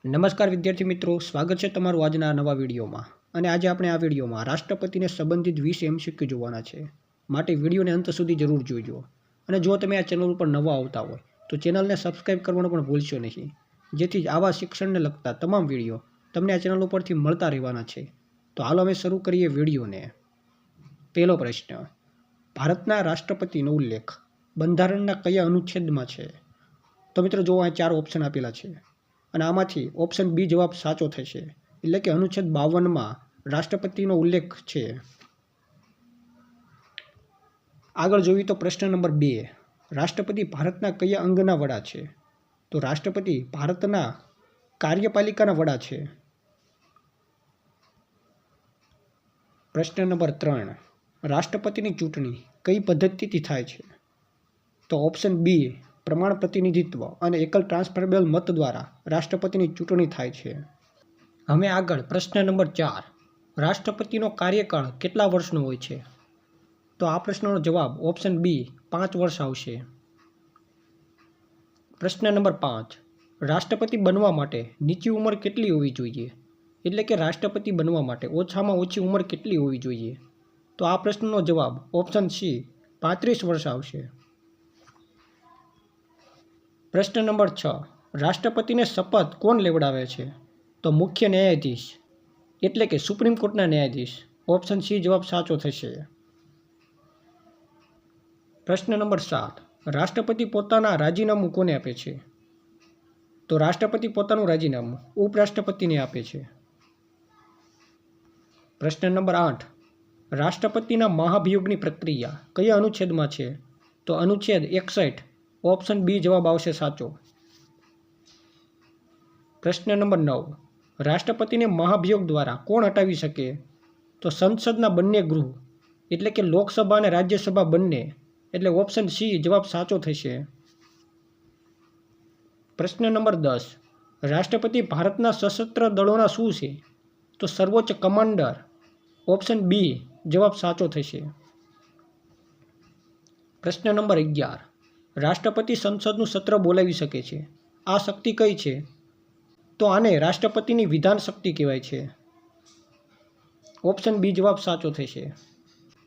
નમસ્કાર વિદ્યાર્થી મિત્રો, સ્વાગત છે તમારું આજના નવા વિડીયોમાં. અને આજે આપણે આ વિડીયોમાં રાષ્ટ્રપતિને સંબંધિત 20 MCQ જોવાના છે. માટે વિડીયોને અંત સુધી જરૂર જોઈજો. અને જો તમે આ ચેનલ ઉપર નવા આવતા હોય તો ચેનલને સબસ્ક્રાઇબ કરવાનું પણ ભૂલશો નહીં, જેથી જ આવા શિક્ષણને લગતા તમામ વિડીયો તમને આ ચેનલ ઉપરથી મળતા રહેવાના છે. તો હાલો અમે શરૂ કરીએ વિડીયોને. પહેલો પ્રશ્ન, ભારતના રાષ્ટ્રપતિનો ઉલ્લેખ બંધારણના કયા અનુચ્છેદમાં છે? તો મિત્રો જો આ 4 ઓપ્શન આપેલા છે અને આમાંથી ઓપ્શન બી જવાબ સાચો થશે, એટલે કે અનુચ્છેદ 52માં રાષ્ટ્રપતિનો ઉલ્લેખ છે. આગળ જોઈએ તો પ્રશ્ન નંબર 2, રાષ્ટ્રપતિ ભારતના કયા અંગના વડા છે? તો રાષ્ટ્રપતિ ભારતના કાર્યપાલિકાના વડા છે. પ્રશ્ન નંબર 3, રાષ્ટ્રપતિની ચૂંટણી કઈ પદ્ધતિથી થાય છે? તો ઓપ્શન બી પ્રમાણ પ્રતિનિધિત્વ અને એકલ ટ્રાન્સફરેબલ મત દ્વારા રાષ્ટ્રપતિની ચૂંટણી થાય છે. હવે આગળ પ્રશ્ન નંબર 4, રાષ્ટ્રપતિનો કાર્યકાળ કેટલા વર્ષનો હોય છે? તો આ પ્રશ્નનો જવાબ ઓપ્શન બી 5 વર્ષ આવશે. પ્રશ્ન નંબર 5, રાષ્ટ્રપતિ બનવા માટે નીચી ઉંમર કેટલી હોવી જોઈએ? એટલે કે રાષ્ટ્રપતિ બનવા માટે ઓછામાં ઓછી ઉંમર કેટલી હોવી જોઈએ? તો આ પ્રશ્નનો જવાબ ઓપ્શન સી 35 વર્ષ આવશે. પ્રશ્ન નંબર 6, રાષ્ટ્રપતિને શપથ કોણ લેવડાવે છે? તો મુખ્ય ન્યાયાધીશ, એટલે કે સુપ્રીમ કોર્ટના ન્યાયાધીશ. ઓપ્શન સી જવાબ સાચો થશે. પ્રશ્ન નંબર 7, રાષ્ટ્રપતિ પોતાના રાજીનામું કોને આપે છે? તો રાષ્ટ્રપતિ પોતાનું રાજીનામું ઉપરાષ્ટ્રપતિને આપે છે. પ્રશ્ન નંબર 8, રાષ્ટ્રપતિના મહાભિયોગની પ્રક્રિયા કયા અનુચ્છેદમાં છે? તો અનુચ્છેદ 61. ઓપ્શન બી જવાબ આવશે સાચો. પ્રશ્ન નંબર 9, રાષ્ટ્રપતિને મહાભિયોગ દ્વારા કોણ હટાવી શકે? તો સંસદના બંને ગૃહ, એટલે કે લોકસભા અને રાજ્યસભા બંને, એટલે ઓપ્શન સી જવાબ સાચો થશે. પ્રશ્ન નંબર 10, રાષ્ટ્રપતિ ભારતના સશસ્ત્ર દળોના શું છે? તો સર્વોચ્ચ કમાન્ડર. ઓપ્શન બી જવાબ સાચો થશે. પ્રશ્ન નંબર 11, રાષ્ટ્રપતિ સંસદનું સત્ર બોલાવી શકે છે. આ શક્તિ કઈ છે? તો આને રાષ્ટ્રપતિની વિધાન શક્તિ કહેવાય છે. ઓપ્શન બી જવાબ સાચો થશે.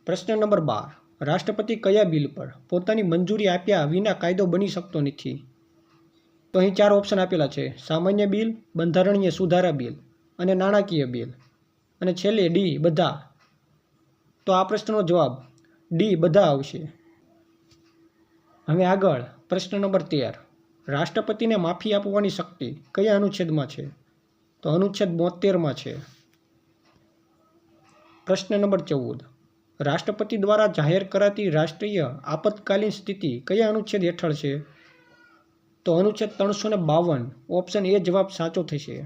પ્રશ્ન નંબર 12, રાષ્ટ્રપતિ કયા બિલ પર પોતાની મંજૂરી આપ્યા વિના કાયદો બની શકતો નથી? તો અહીં 4 ઓપ્શન આપેલા છે: સામાન્ય બિલ, બંધારણીય સુધારા બિલ અને નાણાકીય બિલ. અને છેલ્લે ડી બધા. તો આ પ્રશ્નનો જવાબ ડી બધા આવશે. હવે આગળ પ્રશ્ન નંબર 13, રાષ્ટ્રપતિને માફી આપવાની શક્તિ કયા અનુચ્છેદમાં છે? તો અનુચ્છેદ 72માં છે. પ્રશ્ન નંબર 14, રાષ્ટ્રપતિ દ્વારા જાહેર કરાતી રાષ્ટ્રીય આપતકાલીન સ્થિતિ કયા અનુચ્છેદ હેઠળ છે? તો અનુચ્છેદ 352. ઓપ્શન એ જવાબ સાચો થશે.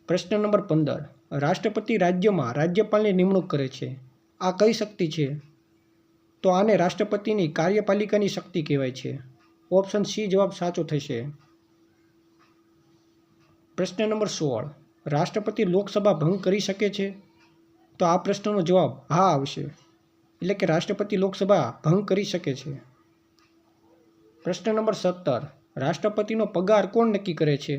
પ્રશ્ન નંબર 15, રાષ્ટ્રપતિ રાજ્યમાં રાજ્યપાલની નિમણૂક કરે છે. આ કઈ શક્તિ છે? તો આને રાષ્ટ્રપતિની કાર્યપાલિકાની શક્તિ કહેવાય છે. ઓપ્શન સી જવાબ સાચો થશે. પ્રશ્ન નંબર 16, રાષ્ટ્રપતિ લોકસભા ભંગ કરી શકે છે? તો આ પ્રશ્નનો જવાબ હા આવશે, એટલે કે રાષ્ટ્રપતિ લોકસભા ભંગ કરી શકે છે. પ્રશ્ન નંબર 17, રાષ્ટ્રપતિનો પગાર કોણ નક્કી કરે છે?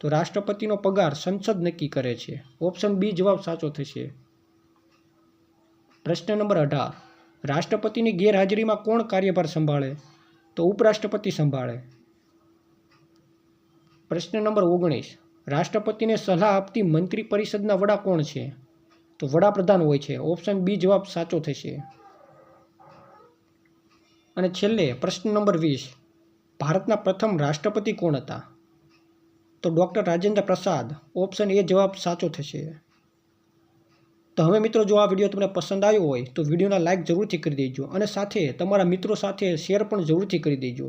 તો રાષ્ટ્રપતિનો પગાર સંસદ નક્કી કરે છે. ઓપ્શન બી જવાબ સાચો થશે. પ્રશ્ન નંબર 18, રાષ્ટ્રપતિની ગેરહાજરીમાં કોણ કાર્યભાર સંભાળે? તો ઉપરાષ્ટ્રપતિ સંભાળે. પ્રશ્ન નંબર 19, રાષ્ટ્રપતિને સલાહ આપતી મંત્રી પરિષદના વડા કોણ છે? તો વડાપ્રધાન હોય છે. ઓપ્શન બી જવાબ સાચો થશે. અને છેલ્લે પ્રશ્ન નંબર 20, ભારતના પ્રથમ રાષ્ટ્રપતિ કોણ હતા? તો doctor Rajendra Prasad. Option A જવાબ સાચો થશે. તો હવે મિત્રો, જો આ વિડીયો તમને પસંદ આવ્યો હોય તો વિડીયોના લાઇક જરૂરથી કરી દેજો અને સાથે તમારા મિત્રો સાથે શેર પણ જરૂરથી કરી દેજો.